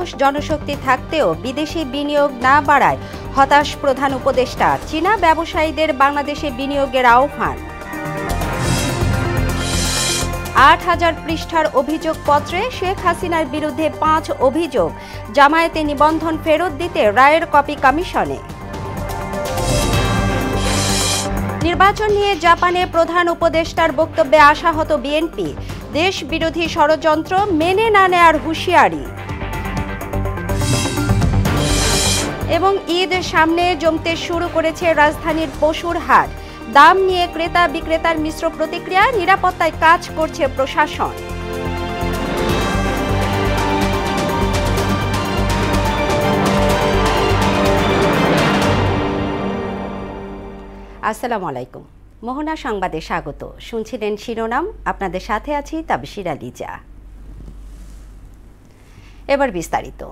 চৌকস জনশক্তি থাকতেও বিদেশি বিনিয়োগ না বাড়ায় হতাশ প্রধান উপদেষ্টা। চীনা ব্যবসায়ীদের বাংলাদেশে বিনিয়োগের আহ্বান। ৮,০০০ পৃষ্ঠার অভিযোগপত্রে শেখ হাসিনার বিরুদ্ধে ৫ অভিযোগ। জামায়াতে নিবন্ধন ফেরত দিতে রায়ের কপি কমিশনে। নির্বাচন নিয়ে জাপানে প্রধান উপদেষ্টার বক্তব্যে আশাহত বিএনপি। দেশ বিরোধী ষড়যন্ত্র মেনে না নেয়ার হুঁশিয়ারি। এবং ঈদ সামনে জমতে শুরু করেছে রাজধানীর পশুর হাট। দাম নিয়ে ক্রেতা বিক্রেতার মিশ্র প্রতিক্রিয়া, নিরাপত্তায় কাজ করছে প্রশাসন। আসসালামু আলাইকুম। মোহনা সংবাদে স্বাগত। শুনছিলেন শিরোনাম, আপনাদের সাথে আছি তাবশিরা লিজা। এবার বিস্তারিত।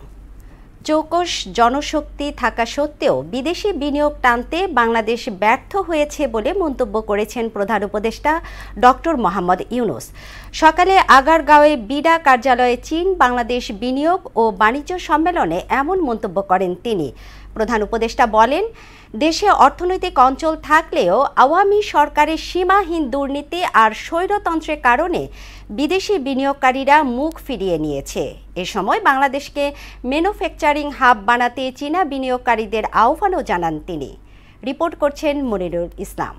চৌকস জনশক্তি থাকা সত্ত্বেও বিদেশি বিনিয়োগ টানতে বাংলাদেশ ব্যর্থ হয়েছে বলে মন্তব্য করেছেন প্রধান উপদেষ্টা ডক্টর মোহাম্মদ ইউনূস। সকালে আগারগাঁওয়ে বিডা কার্যালয়ে চীন বাংলাদেশ বিনিয়োগ ও বাণিজ্য সম্মেলনে এমন মন্তব্য করেন তিনি। প্রধান উপদেষ্টা বলেন, দেশে অর্থনৈতিক অঞ্চল থাকলেও আওয়ামী সরকারের সীমাহীন দুর্নীতি আর স্বৈরতন্ত্রের কারণে বিদেশি বিনিয়োগকারীরা মুখ ফিরিয়ে নিয়েছে। এ সময় বাংলাদেশকে ম্যানুফ্যাকচারিং হাব বানাতে চীনা বিনিয়োগকারীদের আহ্বানও জানান তিনি। রিপোর্ট করছেন মনিরুল ইসলাম।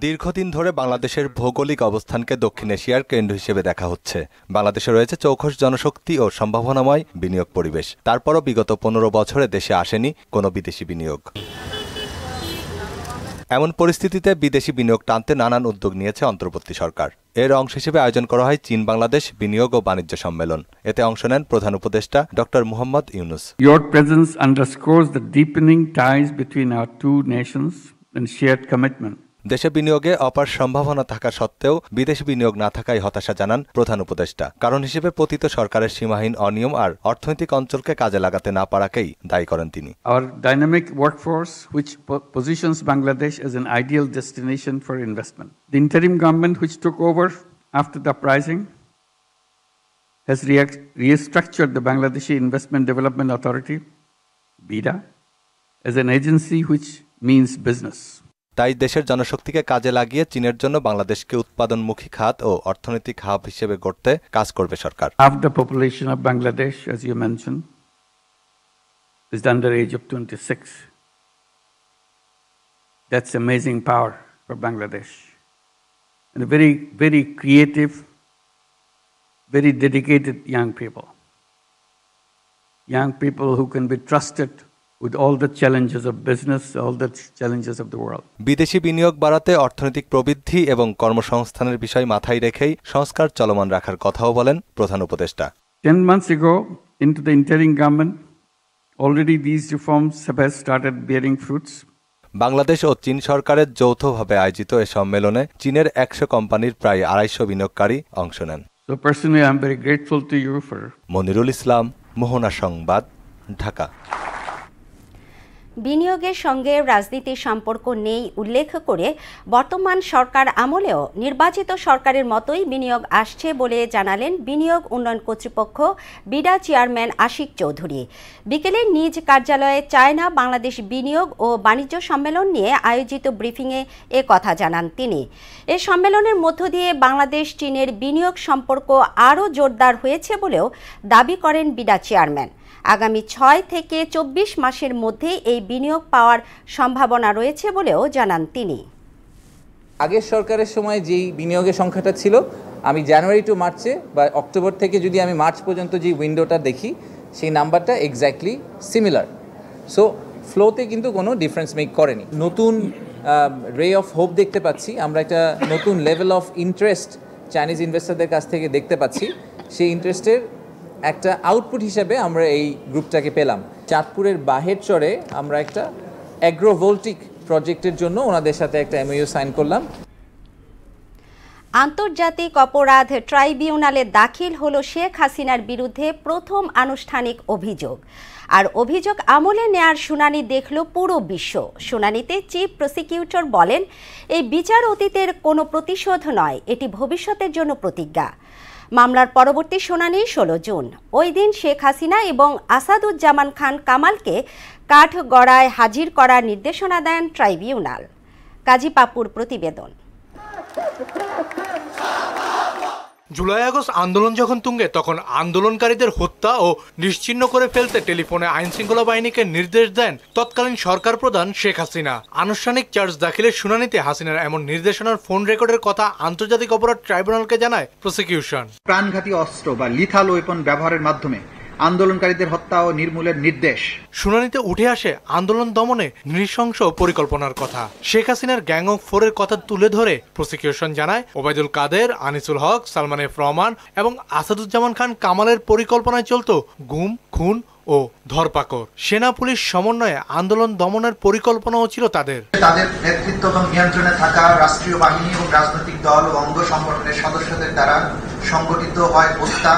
দীর্ঘদিন ধরে বাংলাদেশের ভৌগোলিক অবস্থানকে দক্ষিণ এশিয়ার কেন্দ্র হিসেবে দেখা হচ্ছে। বাংলাদেশে রয়েছে চৌকস জনশক্তি ও সম্ভাবনাময় বিনিয়োগ পরিবেশ। তারপরও বিগত ১৫ বছরে দেশে আসেনি কোনো বিদেশি বিনিয়োগ। এমন পরিস্থিতিতে বিদেশি বিনিয়োগ টানতে নানান উদ্যোগ নিয়েছে অন্তর্বর্তী সরকার। এর অংশ হিসেবে আয়োজন করা হয় চীন বাংলাদেশ বিনিয়োগ ও বাণিজ্য সম্মেলন। এতে অংশ নেন প্রধান উপদেষ্টা doctor Mohammad Yunus. Your presence underscores the deepening ties between our two nations and shared commitment. দেশে বিনিয়োগে অপার সম্ভাবনা থাকা সত্ত্বেও বিদেশি বিনিয়োগ না থাকায় হতাশা জানান প্রধান উপদেষ্টা। কারণ হিসেবে পতিত সরকারের সীমাহীন অনিয়ম আর অর্থনৈতিক অঞ্চলকে কাজে লাগাতে না পারাকেই দায়ী করেন তিনি। Our dynamic workforce, which positions Bangladesh as an ideal destination for investment. The interim government, which took over after the uprising, has restructured the Bangladeshi Investment Development Authority, BIDA, as an agency which means business. তাই দেশের জনশক্তিকে কাজে লাগিয়ে চীনের জন্য বাংলাদেশকে উৎপাদনমুখী খাত ও অর্থনৈতিক hub হিসেবে গড়তে কাজ করবে সরকার। Half the population of Bangladesh, as you mentioned, is under the age of 26. That's amazing power for Bangladesh. And a very, very creative, very dedicated young people. Young people who can be trusted with all the challenges of business, all the challenges of the world. বিদেশি বিনিয়োগ বাড়াতে অর্থনৈতিক প্রবৃদ্ধি এবং কর্মসংস্থানের বিষয় মাথায় রেখেই সংস্কার চলমান রাখার কথাও বলেন প্রধান উপদেষ্টা। 10 months ago, into the interim government, already these reforms have started bearing fruits. Bangladesh ও চীন সরকারের যৌথভাবে আয়োজিত এ সম্মেলনে চীনের ১০০ কোম্পানির প্রায় ২৫০ বিনিয়োগকারী অংশ নেন। So personally, I'm very grateful to you for. Monirul ইসলাম, মোহনা সংবাদ, ঢাকা। বিনিয়োগের সঙ্গে রাজনীতির সম্পর্ক নেই উল্লেখ করে বর্তমান সরকার আমলেও নির্বাচিত সরকারের মতোই বিনিয়োগ আসছে বলে জানালেন বিনিয়োগ উন্নয়ন কর্তৃপক্ষ বিডা চেয়ারম্যান আশিক চৌধুরী। বিকেলে নিজ কার্যালয়ে চায়না বাংলাদেশ বিনিয়োগ ও বাণিজ্য সম্মেলন নিয়ে আয়োজিত ব্রিফিংয়ে এ কথা জানান তিনি। এ সম্মেলনের মধ্য দিয়ে বাংলাদেশ চীনের বিনিয়োগ সম্পর্ক আরও জোরদার হয়েছে বলেও দাবি করেন বিডা চেয়ারম্যান। আগামী ৬ থেকে ২৪ মাসের মধ্যে এই বিনিয়োগ পাওয়ার সম্ভাবনা রয়েছে বলেও জানান তিনি। আগের সরকারের সময় যেই বিনিয়োগের সংখ্যাটা ছিল, আমি জানুয়ারি টু মার্চে বা অক্টোবর থেকে যদি আমি মার্চ পর্যন্ত যে উইন্ডোটা দেখি, সেই নাম্বারটা এক্স্যাক্টলি সিমিলার। সো ফ্লোতে কিন্তু কোনো ডিফারেন্স মেক করেনি। নতুন রে অফ হোপ দেখতে পাচ্ছি আমরা, একটা নতুন লেভেল অফ ইন্টারেস্ট চাইনিজ ইনভেস্টরদের কাছ থেকে দেখতে পাচ্ছি। সেই ইন্টারেস্টের একটা আউটপুট হিসেবে আমরা এই গ্রুপটাকে পেলাম। চাঁদপুরের বাহেরচরে আমরা একটা অ্যাগ্রোভোল্টিক প্রজেক্টের জন্য ওনাদের সাথে একটা এমওইউ সাইন করলাম। আন্তর্জাতিক অপরাধ ট্রাইব্যুনালে দাখিল হলো শেখ হাসিনার বিরুদ্ধে প্রথম আনুষ্ঠানিক অভিযোগ। আর অভিযোগ আমলে নেয়ার শুনানি দেখল পুরো বিশ্ব। শুনানিতে চিফ প্রসিকিউটর বলেন, এই বিচার অতীতের কোনো প্রতিশোধ নয়, এটি ভবিষ্যতের জন্য প্রতিজ্ঞা। মামলার পরবর্তী শুনানি 16 জুন। ওই দিন শেখ হাসিনা এবং আসাদুজ্জামান খান কামালকে কাঠগড়ায় হাজির করার নির্দেশনা দেন ট্রাইব্যুনাল। কাজী পাপ্পুর প্রতিবেদন। জুলাই আগস্ট আন্দোলন যখন তুঙ্গে, তখন আন্দোলনকারীদের হত্যা ও নিশ্চিহ্ন করে ফেলতে টেলিফোনে আইনশৃঙ্খলা বাহিনীকে নির্দেশ দেন তৎকালীন সরকার প্রধান শেখ হাসিনা। আনুষ্ঠানিক চার্জ দাখিলের শুনানিতে হাসিনার এমন নির্দেশনার ফোন রেকর্ডের কথা আন্তর্জাতিক অপরাধ ট্রাইব্যুনালকে জানায় প্রসিকিউশন। প্রাণঘাতী অস্ত্র বা লিথাল ওয়েপন ব্যবহারের মাধ্যমে আন্দোলনকারীদের হত্যা ও নির্মূলের নির্দেশ। শুনানিতে উঠে আসে আন্দোলন দমনে নৃশংস পরিকল্পনার কথা। শেখ হাসিনার গ্যাং অফ ফোরের কথা তুলে ধরে প্রসিকিউশন জানায় ওবায়দুল কাদের, আনিসুল হক, সালমান এফ রহমান এবং আসাদুজ্জামান খান কামালের পরিকল্পনায় চলত গুম, খুন ও ধরপাকড়। সেনা পুলিশ সমন্বয়ে আন্দোলন দমনের পরিকল্পনাও ছিল তাদের। তাদের নেতৃত্ব এবং নিয়ন্ত্রণে থাকা রাষ্ট্রীয় বাহিনী এবং রাজনৈতিক দল ও অঙ্গ সংগঠনের সদস্যদের দ্বারা সংগঠিত হয় হত্যা,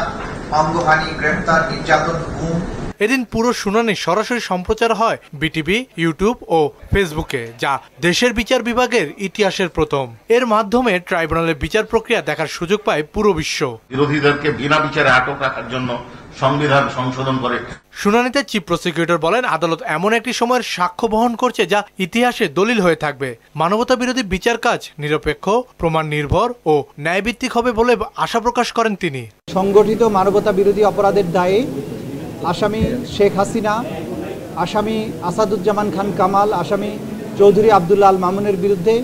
অঙ্গহানি, গ্রেফতার, নির্যাতন, গুম। এদিন পুরো শুনানি সরাসরি সম্প্রচার হয় বিটিভি, ইউটিউব ও ফেসবুকে, যা দেশের বিচার বিভাগের ইতিহাসের প্রথম। এর মাধ্যমে ট্রাইব্যুনালের বিচার প্রক্রিয়া দেখার সুযোগ পায় পুরো বিশ্ব। বিরোধীদেরকে বিনা বিচারে আটক রাখার জন্য সংবিধান সংশোধন করে। শুনানিতে চিফ প্রসিকিউটর বলেন, আদালত এমন একটি সময়ের সাক্ষ্য বহন করছে যা ইতিহাসে দলিল হয়ে থাকবে। মানবতা বিরোধী বিচার কাজ নিরপেক্ষ, প্রমাণ নির্ভর ও ন্যায়ভিত্তিক হবে বলে আশা প্রকাশ করেন তিনি। সংগঠিত মানবতা বিরোধী অপরাধের দায়ে আসামি শেখ হাসিনা, আসামি আসাদুজ্জামান খান কামাল, আসামি চৌধুরী আব্দুল্লাহ আল মামুনের বিরুদ্ধে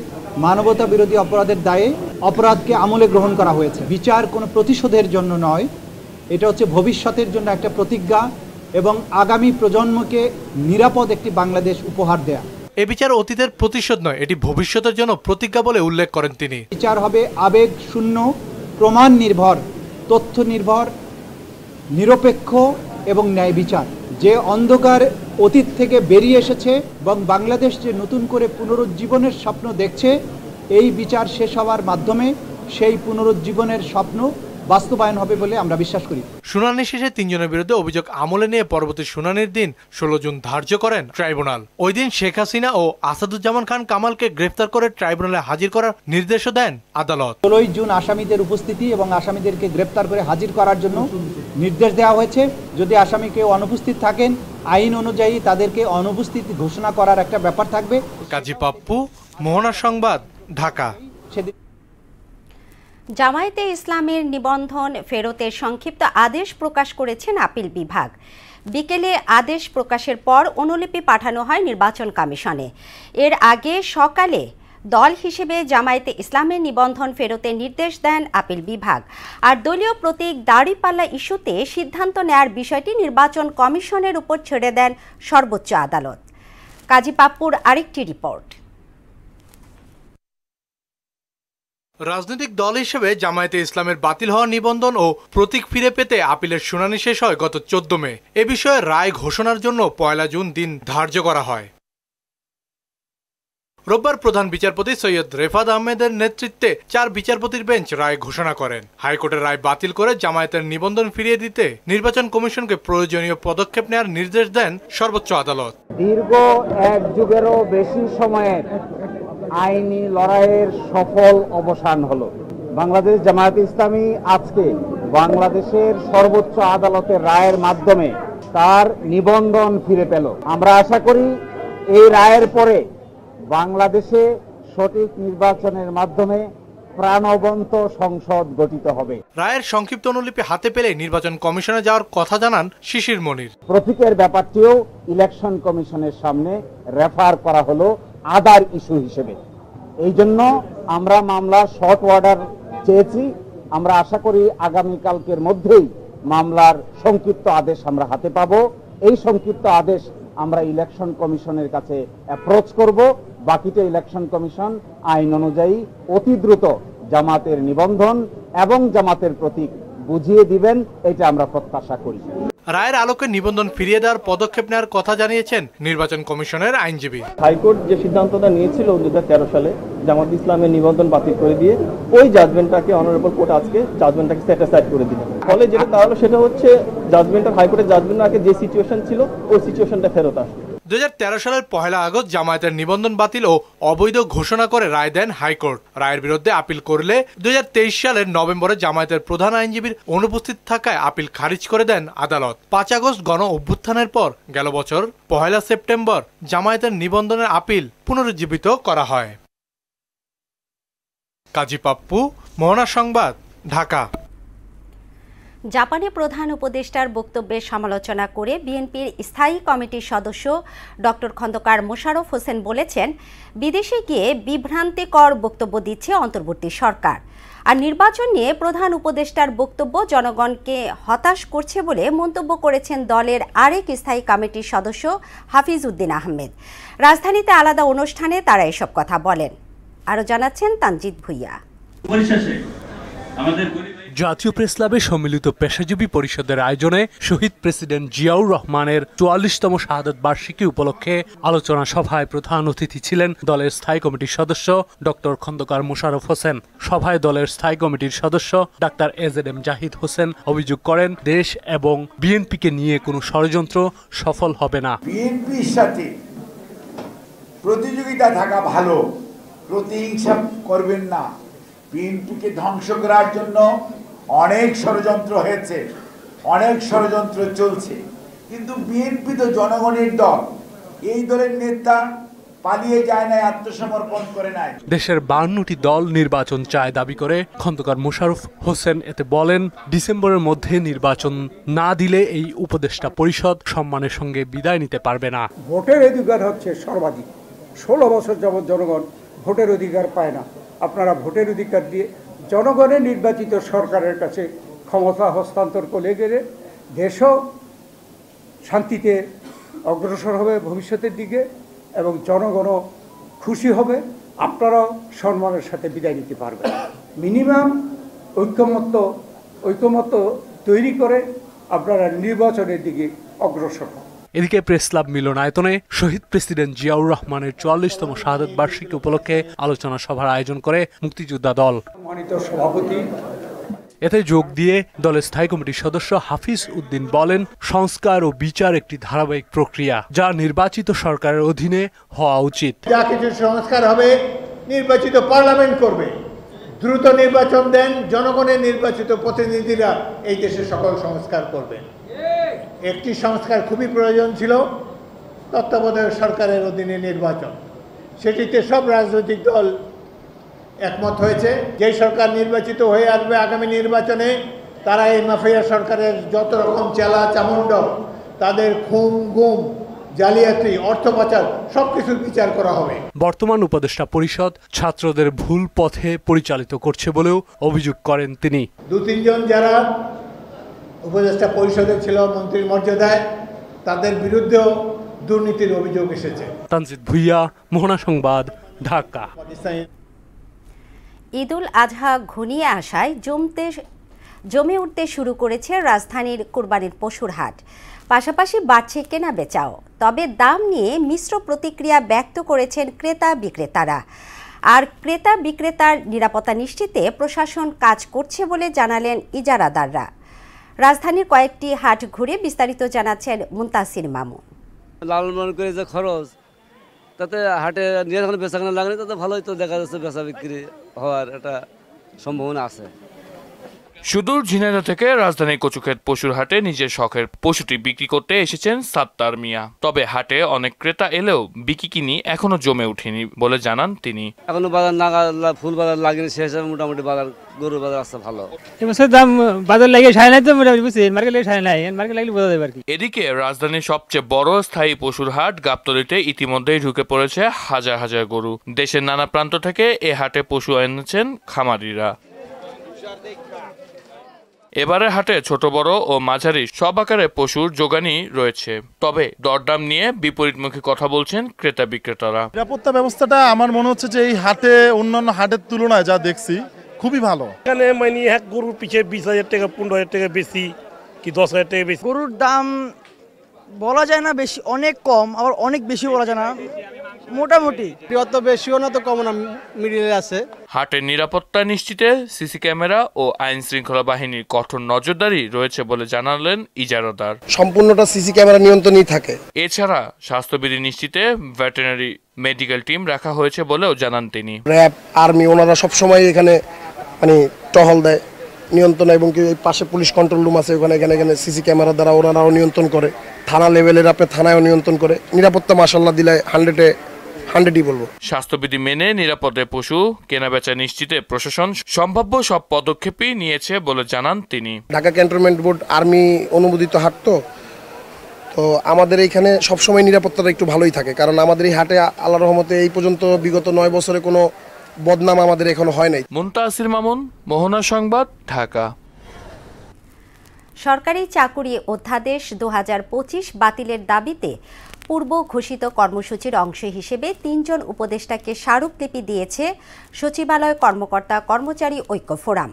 মানবতা বিরোধী অপরাধের দায়ে অপরাধকে আমলে গ্রহণ করা হয়েছে। বিচার কোনো প্রতিশোধের জন্য নয়, এটা হচ্ছে ভবিষ্যতের জন্য একটা প্রতিজ্ঞা এবং আগামী প্রজন্মকে নিরাপদ একটি বাংলাদেশ উপহার দেয়া। এ বিচার অতীতের প্রতিশোধ নয়, এটি ভবিষ্যতের জন্য প্রতিজ্ঞা বলে উল্লেখ করেন তিনি। বিচার হবে আবেগ শূন্য, প্রমাণ নির্ভর, তথ্য নির্ভর, নিরপেক্ষ এবং ন্যায় বিচার। যে অন্ধকার অতীত থেকে বেরিয়ে এসেছে এবং বাংলাদেশ যে নতুন করে পুনরুজ্জীবনের স্বপ্ন দেখছে, এই বিচার শেষ হওয়ার মাধ্যমে সেই পুনরুজ্জীবনের স্বপ্ন বাস্তবায়ন হবে বলে আমরা বিশ্বাস করি। শুনানি শেষে 3 জনের বিরুদ্ধে অভিযোগ আমলে নিয়ে পরবর্তী শুনানির দিন 16 জুন ধার্য করেন ট্রাইব্যুনাল। ওই দিন শেখ হাসিনা ও আসাদুজ্জামান খান কামালকে গ্রেফতার করে ট্রাইব্যুনালে হাজির করার নির্দেশও দেন আদালত। 16 জুন আসামিদের উপস্থিতি এবং আসামিদেরকে গ্রেফতার করে হাজির করার জন্য নির্দেশ দেওয়া হয়েছে। যদি আসামি কেউ অনুপস্থিত থাকেন, আইন অনুযায়ী তাদেরকে অনুপস্থিত ঘোষণা করার একটা ব্যাপার থাকবে। কাজী পাপ্পু, মোহনা সংবাদ, ঢাকা। জামায়াতে ইসলামের নিবন্ধন ফেরতের সংক্ষিপ্ত আদেশ প্রকাশ করেছেন আপিল বিভাগ। বিকেলে আদেশ প্রকাশের পর অনুলিপি পাঠানো হয় নির্বাচন কমিশনে। এর আগে সকালে দল হিসেবে জামায়াতে ইসলামের নিবন্ধন ফেরতের নির্দেশ দেন আপিল বিভাগ। আর দলীয় প্রতীক দাড়িপাল্লা ইস্যুতে সিদ্ধান্ত নেয়ার বিষয়টি নির্বাচন কমিশনের উপর ছেড়ে দেন সর্বোচ্চ আদালত। কাজী পাপ্পুর আরেকটি রিপোর্ট। রাজনৈতিক দল হিসেবে জামায়াতে ইসলামের বাতিল হওয়া নিবন্ধন ও প্রতীক ফিরে পেতে আপিলের শুনানি শেষ হয় গত 14 মে। এ বিষয়ে রায় ঘোষণার জন্য 1 জুন দিন ধার্য করা হয়। রোববার প্রধান বিচারপতি সৈয়দ রেফাত আহমেদের নেতৃত্বে 4 বিচারপতির বেঞ্চ রায় ঘোষণা করেন। হাইকোর্টের রায় বাতিল করে জামায়াতের নিবন্ধন ফিরিয়ে দিতে নির্বাচন কমিশনকে প্রয়োজনীয় পদক্ষেপ নেওয়ার নির্দেশ দেন সর্বোচ্চ আদালত। দীর্ঘ 1 যুগেরও বেশি সময়ের আইনি লড়াইয়ের সফল অবসান হলো। বাংলাদেশ জামায়াতে ইসলামী আজকে বাংলাদেশের সর্বোচ্চ আদালতের রায়ের মাধ্যমে তার নিবন্ধন ফিরে পেল। আমরা আশা করি এই রায়ের পরে বাংলাদেশে সঠিক নির্বাচনের মাধ্যমে প্রাণবন্ত সংসদ গঠিত হবে। রায়ের সংক্ষিপ্ত অনুলিপি হাতে পেলে নির্বাচন কমিশনে যাওয়ার কথা জানান শিশির মনির। প্রতীকের ব্যাপারটিও ইলেকশন কমিশনের সামনে রেফার করা হলো আদার ইস্যু হিসেবে। এই জন্য আমরা মামলার শর্ট অর্ডার চেয়েছি। আমরা আশা করি আগামীকালকের মধ্যেই মামলার সংক্ষিপ্ত আদেশ আমরা হাতে পাবো। এই সংক্ষিপ্ত আদেশ আমরা ইলেকশন কমিশনের কাছে অ্যাপ্রোচ করব। বাকিটা ইলেকশন কমিশন আইন অনুযায়ী অতি দ্রুত জামাতের নিবন্ধন এবং জামাতের প্রতীক বুঝিয়ে দিবেন, এটা আমরা প্রত্যাশা করি। রায়ের আলোকে নিবন্ধন ফিরিয়ে দেওয়ার পদক্ষেপ নেওয়ার কথা জানিয়েছেন নির্বাচন কমিশনের আইনজীবী। হাইকোর্ট যে সিদ্ধান্তটা নিয়েছিল 2013 সালে জামাত ইসলামের নিবন্ধন বাতিল করে দিয়ে, ওই জাজমেন্টটাকে অনারেবল কোর্ট আজকে জাজমেন্টটাকে সেট অ্যাসাইড করে দিলেন। ফলে যেটা তাহলে সেটা হচ্ছে জাজমেন্টের হাইকোর্টের জাজমেন্টের আগে যে সিচুয়েশন ছিল ওই সিচুয়েশনটা ফেরত আসে। 2013 সালের 1 আগস্ট জামায়াতের নিবন্ধন বাতিল ও অবৈধ ঘোষণা করে রায় দেন হাইকোর্ট। রায়ের বিরুদ্ধে আপিল করলে 2023 সালের নভেম্বরে জামায়াতের প্রধান আইনজীবীর অনুপস্থিত থাকায় আপিল খারিজ করে দেন আদালত। 5 আগস্ট গণ অভ্যুত্থানের পর গেল বছর 1 সেপ্টেম্বর জামায়াতের নিবন্ধনের আপিল পুনরুজ্জীবিত করা হয়। কাজী পাপ্পু, মোহনা সংবাদ, ঢাকা। জাপানে প্রধান উপদেষ্টার বক্তব্যের সমালোচনা করে বিএনপির স্থায়ী কমিটির সদস্য ডক্টর খন্দকার মোশাররফ হোসেন বলেছেন, বিদেশে গিয়ে বিভ্রান্তিকর বক্তব্য দিচ্ছে অন্তর্বর্তী সরকার। আর নির্বাচন নিয়ে প্রধান উপদেষ্টার বক্তব্য জনগণকে হতাশ করছে বলে মন্তব্য করেছেন দলের আরেক স্থায়ী কমিটির সদস্য হাফিজ উদ্দিন আহমেদ। রাজধানীতে আলাদা অনুষ্ঠানে তারা এসব কথা বলেন। আরও জানাচ্ছেন তানজিদ ভুইয়া। জাতীয় প্রেস ক্লাবে সম্মিলিত পেশাজীবী পরিষদের আয়োজনে শহীদ প্রেসিডেন্ট জিয়াউর রহমানের 44তম শাহাদত বার্ষিকী উপলক্ষে আলোচনা সভায় প্রধান অতিথি ছিলেন দলের স্থায়ী কমিটির সদস্য ডক্টর খন্দকার মোশাররফ হোসেন। সভায় দলের স্থায়ী কমিটির সদস্য ডাক্তার এজেডএম জাহিদ হোসেন অভিযোগ করেন, দেশ এবং বিএনপিকে নিয়ে কোনো ষড়যন্ত্র সফল হবে না। বিএনপির সাথে প্রতিযোগিতা থাকা ভালো, প্রতিহিংসা করবেন না। বিএনপিকে ধ্বংস করার জন্য অনেক ষড়যন্ত্র হয়েছে, অনেক ষড়যন্ত্র চলছে, কিন্তু বিএনপি তো জনগণের দল। এই দলের নেতা পালিয়ে যায় নাই, আত্মসমর্পণ করে নাই। দেশের 52টি দল নির্বাচন চায় দাবি করে খন্দকার মোশাররফ হোসেন এতে বলেন, ডিসেম্বরের মধ্যে নির্বাচন না দিলে এই উপদেষ্টা পরিষদ সম্মানের সঙ্গে বিদায় নিতে পারবে না। ভোটের অধিকার হচ্ছে সর্বাধিক। 16 বছর যাবৎ জনগণ ভোটের অধিকার পায় না। আপনারা ভোটের অধিকার দিয়ে জনগণের নির্বাচিত সরকারের কাছে ক্ষমতা হস্তান্তর করে গেলে দেশও শান্তিতে অগ্রসর হবে ভবিষ্যতের দিকে এবং জনগণও খুশি হবে, আপনারাও সম্মানের সাথে বিদায় নিতে পারবেন। মিনিমাম ঐকমত্য তৈরি করে আপনারা নির্বাচনের দিকে অগ্রসর হন। এদিকে প্রেস ক্লাব মিলনায়তনে শহীদ প্রেসিডেন্ট জিয়াউর রহমানের 44তম শাহাদত বার্ষিকী উপলক্ষে আলোচনা সভার আয়োজন করে মুক্তিযোদ্ধা দল। সভাপতি এতে যোগ দিয়ে দলের স্থায়ী কমিটির সদস্য হাফিজ উদ্দিন বলেন, সংস্কার ও বিচার একটি ধারাবাহিক প্রক্রিয়া, যা নির্বাচিত সরকারের অধীনে হওয়া উচিত। যা কিছু সংস্কার হবে নির্বাচিত পার্লামেন্ট করবে। দ্রুত নির্বাচন দেন, জনগণের নির্বাচিত প্রতিনিধিরা এই দেশে সকল সংস্কার করবেন। একটি সংস্কার খুবই প্রয়োজন ছিল, তত্ত্বাবধায়ক সরকারের অধীনে নির্বাচন। সেটিতে সব রাজনৈতিক দল একমত হয়েছে। যে সরকার নির্বাচিত হয়ে আসবে আগামী নির্বাচনে, তারা এই মাফিয়া সরকারের যত রকম চেলা চামুন্ড, তাদের খুন গুম জালিয়াতি অর্থ পাচার সবকিছুর বিচার করা হবে। বর্তমান উপদেষ্টা পরিষদ ছাত্রদের ভুল পথে পরিচালিত করছে বলেও অভিযোগ করেন তিনি। 2-3 জন যারা উপদেষ্টা পরিষদে ছিল মন্ত্রীর মর্যাদায়, তাদের বিরুদ্ধেও দুর্নীতির অভিযোগ এসেছে। তানজিদ ভুইয়া, মোহনা সংবাদ, ঢাকা। ঈদুল আজহা ঘনিয়ে আসায় জমে উঠতে শুরু করেছে রাজধানীর কুরবানির পশুর হাট। পাশাপাশি বাড়ছে কেনা বেচাও। তবে দাম নিয়ে মিশ্র প্রতিক্রিয়া ব্যক্ত করেছেন ক্রেতা বিক্রেতারা। আর ক্রেতা বিক্রেতার নিরাপত্তা নিশ্চিতে প্রশাসন কাজ করছে বলে জানালেন ইজারাদাররা। রাজধানীর কয়েকটি হাট ঘুরে বিস্তারিত জানাচ্ছেন মুনতাসির মামু। লালন করে যে খরচ, তাতে হাটে নিয়ে যখন বেচাকেনা লাগেনি, তাতে ভালোই তো দেখা যাচ্ছে বেচা বিক্রি হওয়ার একটা সম্ভাবনা আছে। সুদূর ঝিনাইদহ থেকে রাজধানীর কচুক্ষেত পশুর হাটে নিজের শখের পশুটি বিক্রি করতে এসেছেন সাত্তার মিয়া। তবে হাটে অনেক ক্রেতা এলেও বিক্রি এখনো জমে উঠেনি বলে জানান তিনি। এখনো বাজার নাগাল ফুল বাজার লাগেনি, সে হিসাবে মোটামুটি বাজার গরুর বাজার আসছে ভালো। এবছর দাম বাজার লাগে সাড়ে নাই, তো মোটামুটি বুঝছি মার্কেট লাগে সাড়ে নাই, মার্কেট লাগলে বোঝা যাবে আর কি। এদিকে রাজধানীর সবচেয়ে বড় স্থায়ী পশুর হাট গাবতলীতে ইতিমধ্যেই ঢুকে পড়েছে হাজার হাজার গরু। দেশের নানা প্রান্ত থেকে এ হাটে পশু এনেছেন খামারিরা। এবারে হাটে ছোট বড় ও মাঝারি সব আকারে পশুর যোগানই রয়েছে। তবে দরদাম নিয়ে বিপরীতমুখী কথা বলছেন ক্রেতা বিক্রেতারা। নিরাপত্তা ব্যবস্থাটা আমার মনে হচ্ছে যে এই হাটে অন্যান্য হাটের তুলনায় যা দেখছি খুবই ভালো। এখানে মানে এক গরুর পিছে 20,000 টাকা 15,000 টাকা বেশি কি 10,000 টাকা বেশি। গরুর দাম বলা যায় না বেশি, অনেক কম, আবার অনেক বেশি বলা যায় না, মোটামুটি অত বেশিও না তো কম না, মিডিলে আছে। হাটের নিরাপত্তা নিশ্চিতে সিসি ক্যামেরা ও আইন শৃঙ্খলা বাহিনীর কঠোর নজরদারি রয়েছে বলে জানালেন ইজারাদার। সম্পূর্ণটা সিসি ক্যামেরা নিয়ন্ত্রণই থাকে। এছাড়া স্বাস্থ্যবিধি নিশ্চিতে ভেটেরিনারি মেডিকেল টিম রাখা হয়েছে বলেও জানান তিনি। র্যাব, আর্মি ওনারা সবসময় এখানে মানে টহল দেয়, নিয়ন্ত্রণ, এবং কি পাশে পুলিশ কন্ট্রোল রুম আছে, ওখানে এখানে সিসি ক্যামেরা দ্বারা ওনারাও নিয়ন্ত্রণ করে। থানা লেভেলের আপনি থানায়ও নিয়ন্ত্রণ করে। নিরাপত্তা মাশাআল্লাহ দিলে 100-100ই বলবো। স্বাস্থ্যবিধি মেনে নিরাপদে পশু কেনাবেচা নিশ্চিতে প্রশাসন সম্ভাব্য সব পদক্ষেপই নিয়েছে বলে জানান তিনি। ঢাকা ক্যান্টনমেন্ট বোর্ড আর্মি অনুমোদিত হাট তো আমাদের এইখানে সবসময় নিরাপত্তাটা একটু ভালোই থাকে, কারণ আমাদের এই হাটে আল্লাহর রহমতে এই পর্যন্ত বিগত 9 বছরে কোনো বদনাম আমাদের এখনো হয় নাই। মুনতাসির মামুন, মোহনা সংবাদ, ঢাকা। সরকারি চাকুরি অধ্যাদেশ 2025 বাতিলের দাবিতে পূর্ব ঘোষিত কর্মসূচির অংশ হিসেবে 3 জন উপদেষ্টাকে স্মারকলিপি দিয়েছে সচিবালয় কর্মকর্তা কর্মচারী ঐক্য ফোরাম।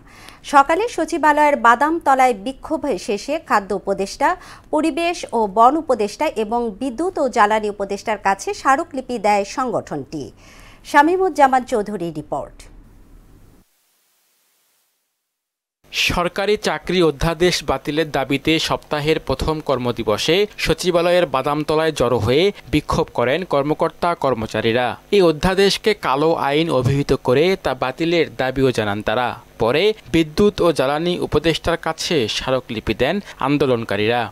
সকালে সচিবালয়ের বাদামতলায় বিক্ষোভ শেষে খাদ্য উপদেষ্টা, পরিবেশ ও বন উপদেষ্টা এবং বিদ্যুৎ ও জ্বালানি উপদেষ্টার কাছে স্মারকলিপি দেয় সংগঠনটি। শামীমুজ্জামান চৌধুরীর রিপোর্ট। সরকারি চাকরি অধ্যাদেশ বাতিলের দাবিতে সপ্তাহের প্রথম কর্মদিবসে সচিবালয়ের বাদামতলায় জড়ো হয়ে বিক্ষোভ করেন কর্মকর্তা কর্মচারীরা। এই অধ্যাদেশকে কালো আইন অভিহিত করে তা বাতিলের দাবিও জানান তারা। পরে বিদ্যুৎ ও জ্বালানি উপদেষ্টার কাছে স্মারকলিপি দেন আন্দোলনকারীরা।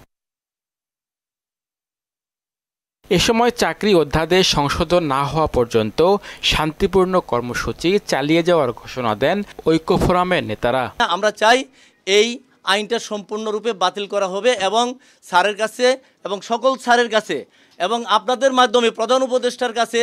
এ সময় চাকরি অধ্যাদেশ সংশোধন না হওয়া পর্যন্ত শান্তিপূর্ণ কর্মসূচি চালিয়ে যাওয়ার ঘোষণা দেন ঐক্য ফোরামের নেতারা। আমরা চাই এই আইনটা সম্পূর্ণরূপে বাতিল করা হবে এবং স্যারের কাছে এবং সকল স্যারের কাছে এবং আপনাদের মাধ্যমে প্রধান উপদেষ্টার কাছে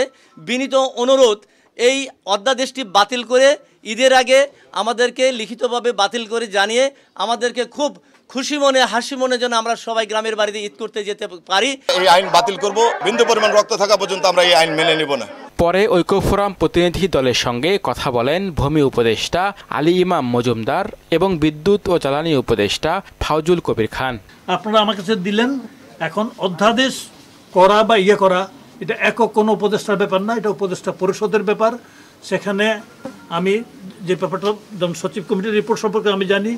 বিনীত অনুরোধ, এই অধ্যাদেশটি বাতিল করে ঈদের আগে আমাদেরকে লিখিতভাবে বাতিল করে জানিয়ে আমাদেরকে খুব খুশি মনে, হাসি মনে যেন আমরা সবাই গ্রামের বাড়িতে ঈদ করতে যেতে পারি। এই আইন বাতিল করব, বিন্দু পরিমাণ রক্ত থাকা পর্যন্ত আমরা এই আইন মেনে নেব না। পরে ঐক্য ফোরাম প্রতিনিধি দলের সঙ্গে কথা বলেন ভূমি উপদেষ্টা আলী ইমাম মজুমদার এবং বিদ্যুৎ ও জ্বালানি উপদেষ্টা ফাউজুল কবির খান। আপনারা আমার কাছে দিলেন, এখন অধ্যাদেশ করা বা করা এটা একক কোনো উপদেষ্টার ব্যাপার না, এটা উপদেষ্টা পরিষদের ব্যাপার। সেখানে আমি যে ব্যাপারটা সচিব কমিটির রিপোর্ট সম্পর্কে আমি জানি,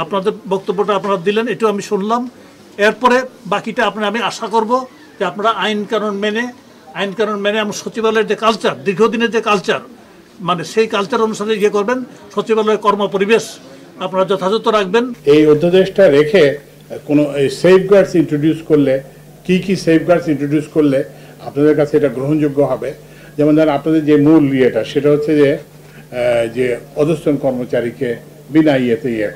আপনাদের বক্তব্যটা আপনারা দিলেন, এটাও আমি শুনলাম। এরপরে বাকিটা আমি আশা করব যে আপনারা আইন কানুন মেনে আমার সচিবালয়ের যে কালচার, দীর্ঘদিনের যে কালচার, মানে সেই কালচার অনুসারে করবেন। সচিবালয়ের কর্ম পরিবেশ আপনারা যথাযথ রাখবেন। এই অধ্যাদেশটা রেখে কোনো সেফগার্ডস ইন্ট্রোডিউস করলে, কি সেফগার্ডস ইন্ট্রোডিউস করলে আপনাদের কাছে এটা গ্রহণযোগ্য হবে। যেমন ধরেন আপনাদের যে মূল সেটা হচ্ছে যে অধস্তন কর্মচারীকে বিনা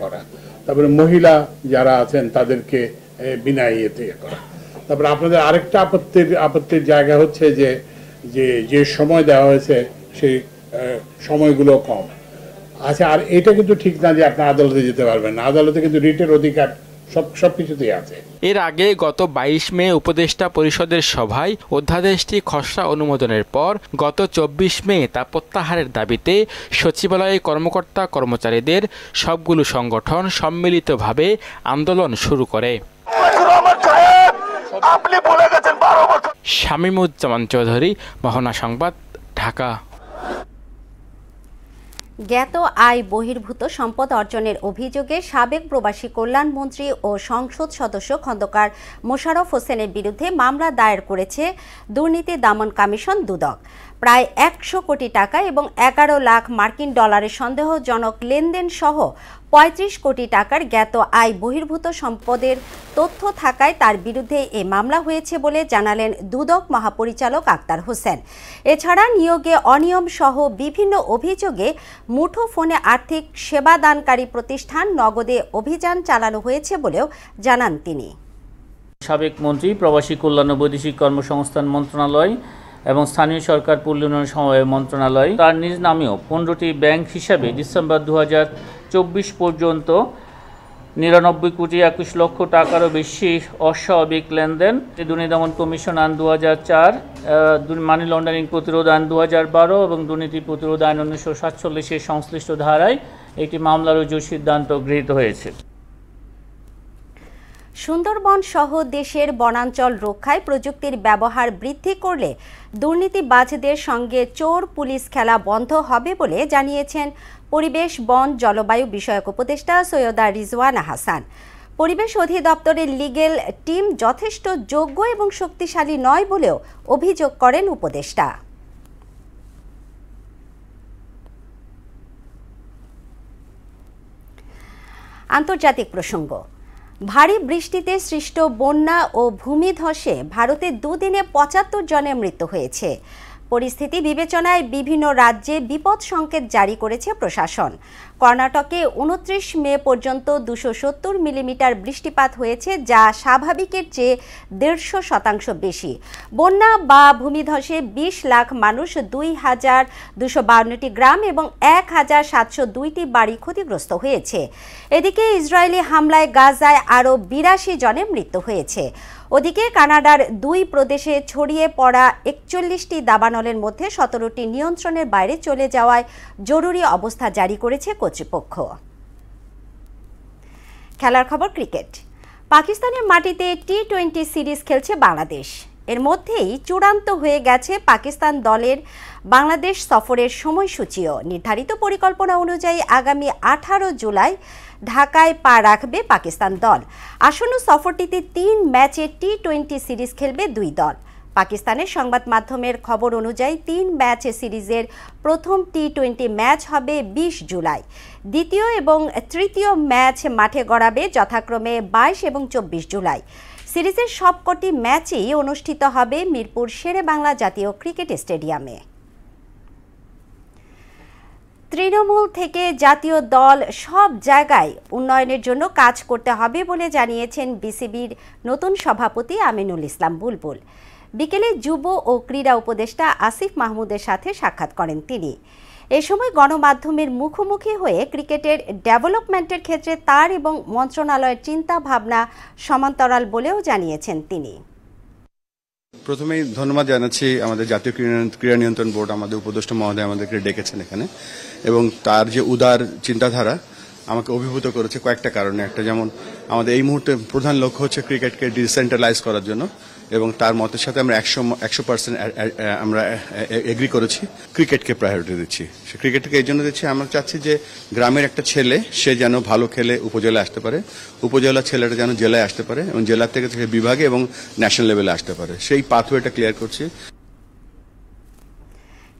করা, তারপরে মহিলা যারা আছেন তাদেরকে বিনা করা। তারপরে আপনাদের আরেকটা আপত্তির জায়গা হচ্ছে যে সময় দেওয়া হয়েছে সেই সময়গুলো কম। আচ্ছা, আর এটা কিন্তু ঠিক না যে আপনি আদালতে যেতে পারবেন না, আদালতে কিন্তু রিটের অধিকার সবকিছুতেই আছে। এর আগে গত 22 মে উপদেষ্টা পরিষদের সভায় অধ্যাদেশটি খসড়া অনুমোদনের পর গত 24 মে তা প্রত্যাহারের দাবিতে সচিবালয়ে কর্মকর্তা কর্মচারীদের সবগুলো সংগঠন সম্মিলিতভাবে আন্দোলন শুরু করে। শামীমুজ্জামান চৌধুরী, মোহনা সংবাদ, ঢাকা। জ্ঞাত আয় বহির্ভূত সম্পদ অর্জনের অভিযোগে সাবেক প্রবাসী কল্যাণ মন্ত্রী ও সংসদ সদস্য খন্দকার মোশাররফ হোসেনের বিরুদ্ধে মামলা দায়ের করেছে দুর্নীতি দমন কমিশন দুদক। প্রায় 100 কোটি টাকা এবং 11 লাখ মার্কিন ডলারের সন্দেহজনক লেনদেন সহ 35 কোটি টাকার জ্ঞাত আয় বহির্ভূত সম্পদের তথ্য থাকায় তার বিরুদ্ধে এ মামলা হয়েছে বলে জানালেন দুদক মহাপরিচালক আক্তার হোসেন। এছাড়া নিয়োগে অনিয়ম সহ বিভিন্ন অভিযোগে মুঠোফোনে আর্থিক সেবাদানকারী প্রতিষ্ঠান নগদে অভিযান চালানো হয়েছে বলেও জানান তিনি। সাবেক মন্ত্রী, প্রবাসী কল্যাণ ও বৈদেশিক কর্মসংস্থান মন্ত্রণালয় এবং স্থানীয় সরকার পল্লী উন্নয়ন সমবায় মন্ত্রণালয় তার নিজ নামেও 15টি ব্যাংক হিসাবে ডিসেম্বর 2024 পর্যন্ত 99 কোটি 21 লক্ষ টাকারও বেশি অস্বাভাবিক লেনদেন। দুর্নীতি দমন কমিশন আইন 2004, মানি লন্ডারিং প্রতিরোধ আইন 2012 এবং দুর্নীতি প্রতিরোধ আইন 1947 সংশ্লিষ্ট ধারায় একটি মামলা রুজুর সিদ্ধান্ত গৃহীত হয়েছে। সুন্দরবন সহ দেশের বনাঞ্চল রক্ষায় প্রযুক্তির ব্যবহার বৃদ্ধি করলে দুর্নীতিবাজদের সঙ্গে চোর পুলিশ খেলা বন্ধ হবে বলে জানিয়েছেন পরিবেশ, বন, জলবায়ু বিষয়ক উপদেষ্টা সৈয়দা রিজওয়ানা হাসান। পরিবেশ অধিদপ্তরের লিগ্যাল টিম যথেষ্ট যোগ্য এবং শক্তিশালী নয় বলেও অভিযোগ করেন উপদেষ্টা। আন্তর্জাতিক প্রসঙ্গ। ভারী বৃষ্টিতে সৃষ্ট বন্যা ও ভূমিধসে ভারতে দুদিনে ৭৫ জনের মৃত্যু হয়েছে। পরিস্থিতি বিবেচনায় বিভিন্ন রাজ্যে বিপদ সংকেত জারি করেছে প্রশাসন। কর্ণাটকে ২৯ মে পর্যন্ত ২৭০ মিলিমিটার বৃষ্টিপাত হয়েছে, যা স্বাভাবিকের চেয়ে ১৫০% বেশি। বন্যা বা ভূমিধসে ২০ লাখ মানুষ, ২,২৫২টি গ্রাম এবং ১,৭০২টি বাড়ি ক্ষতিগ্রস্ত হয়েছে। এদিকে ইসরায়েলি হামলায় গাজায় আরও ৮২ জনের মৃত্যু হয়েছে। ওদিকে কানাডার ২ প্রদেশে ছড়িয়ে পড়া ৪১টি দাবানলের মধ্যে ১৭টি নিয়ন্ত্রণের বাইরে চলে যাওয়ায় জরুরি অবস্থা জারি করেছে কর্তৃপক্ষ। খেলার খবর ক্রিকেট। পাকিস্তানের মাটিতে টি-20 সিরিজ খেলছে বাংলাদেশ। এর মধ্যেই চূড়ান্ত হয়ে গেছে পাকিস্তান দলের বাংলাদেশ সফরের সময়সূচিও। নির্ধারিত পরিকল্পনা অনুযায়ী আগামী 18 জুলাই ঢাকায় পা রাখবে পাকিস্তান দল। আসন্ন সফরটিতে ৩ ম্যাচে টি-20 সিরিজ খেলবে 2 দল। পাকিস্তানের সংবাদ মাধ্যমের খবর অনুযায়ী 3 ম্যাচ সিরিজের প্রথম টি-20 ম্যাচ হবে 20 জুলাই। দ্বিতীয় এবং তৃতীয় ম্যাচ মাঠে গড়াবে যথাক্রমে 22 এবং 24 জুলাই। সিরিজের সবকটি ম্যাচই অনুষ্ঠিত হবে মিরপুর শেরেবাংলা জাতীয় ক্রিকেট স্টেডিয়ামে। তৃণমূল থেকে জাতীয় দল সব জায়গায় উন্নয়নের জন্য কাজ করতে হবে বলে জানিয়েছেন বিসিবির নতুন সভাপতি আমিনুল ইসলাম বুলবুল। বিকেলে যুব ও ক্রীড়া উপদেষ্টা আসিফ মাহমুদের সাথে সাক্ষাৎ করেন তিনি। এ সময় গণমাধ্যমের মুখোমুখি হয়ে ক্রিকেটের ডেভেলপমেন্টের ক্ষেত্রে তার এবং মন্ত্রণালয়ের চিন্তা ভাবনা সমান্তরাল বলেও জানিয়েছেন তিনি। প্রথমেই ধন্যবাদ জানাচ্ছি আমাদের জাতীয় ক্রীড়া নিয়ন্ত্রণ বোর্ড, আমাদের উপদেষ্টা মহোদয় আমাদেরকে ডেকেছেন এখানে, এবং তার যে উদার চিন্তাধারা আমাকে অভিভূত করেছে কয়েকটা কারণে। একটা, যেমন আমাদের এই মুহূর্তে প্রধান লক্ষ্য হচ্ছে ক্রিকেটকে ডিসেন্ট্রালাইজ করার জন্য, এবং তার মতের সাথে আমরা 100% আমরা এগ্রি করেছি। ক্রিকেটকে প্রায়োরিটি দিচ্ছি। সে ক্রিকেটকে এই জন্য দিচ্ছি, আমরা চাচ্ছি যে গ্রামের একটা ছেলে সে যেন ভালো খেলে উপজেলায় আসতে পারে, উপজেলার ছেলেটা যেন জেলায় আসতে পারে, এবং জেলা থেকে বিভাগে এবং ন্যাশনাল লেভেলে আসতে পারে। সেই পাথওয়েটা ক্লিয়ার করছি।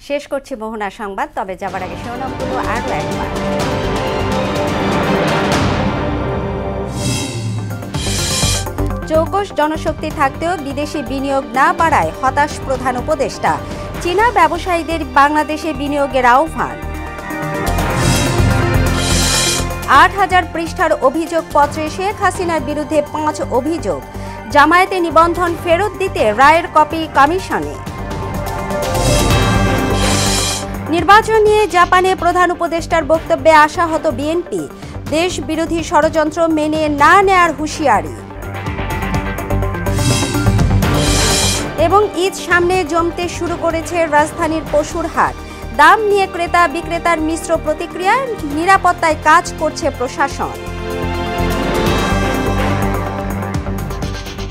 শেষ করছি মোহনা সংবাদ, তবে যাবার আগে শিরোনামগুলো আরও একবার। চৌকস জনশক্তি থাকতেও বিদেশি বিনিয়োগ না বাড়ায় হতাশ প্রধান উপদেষ্টা। চীনা ব্যবসায়ীদের বাংলাদেশে বিনিয়োগের আহ্বান। ৮,০০০ পৃষ্ঠার অভিযোগপত্রে শেখ হাসিনার বিরুদ্ধে 5 অভিযোগ। জামায়াতে নিবন্ধন ফেরত দিতে রায়ের কপি কমিশনে। নির্বাচন নিয়ে জাপানে প্রধান উপদেষ্টার বক্তব্যে আশাহত বিএনপি। দেশ বিরোধী ষড়যন্ত্র মেনে না নেয়ার হুঁশিয়ারি। এবং ঈদ সামনে জমতে শুরু করেছে রাজধানীর পশুর হাট। দাম নিয়ে ক্রেতা বিক্রেতার মিশ্র প্রতিক্রিয়া, নিরাপত্তায় কাজ করছে প্রশাসন।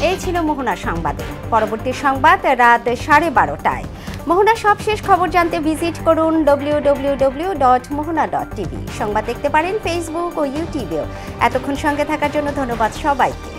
এই ছিল মোহনা সংবাদে। পরবর্তী সংবাদ রাত 12:30টায়। মোহনা সবশেষ খবর জানতে ভিজিট করুন www.mohona.tv। সংবাদ দেখতে পারেন ফেসবুক ও ইউটিউবেও। এতক্ষণ সঙ্গে থাকার জন্য ধন্যবাদ সবাইকে।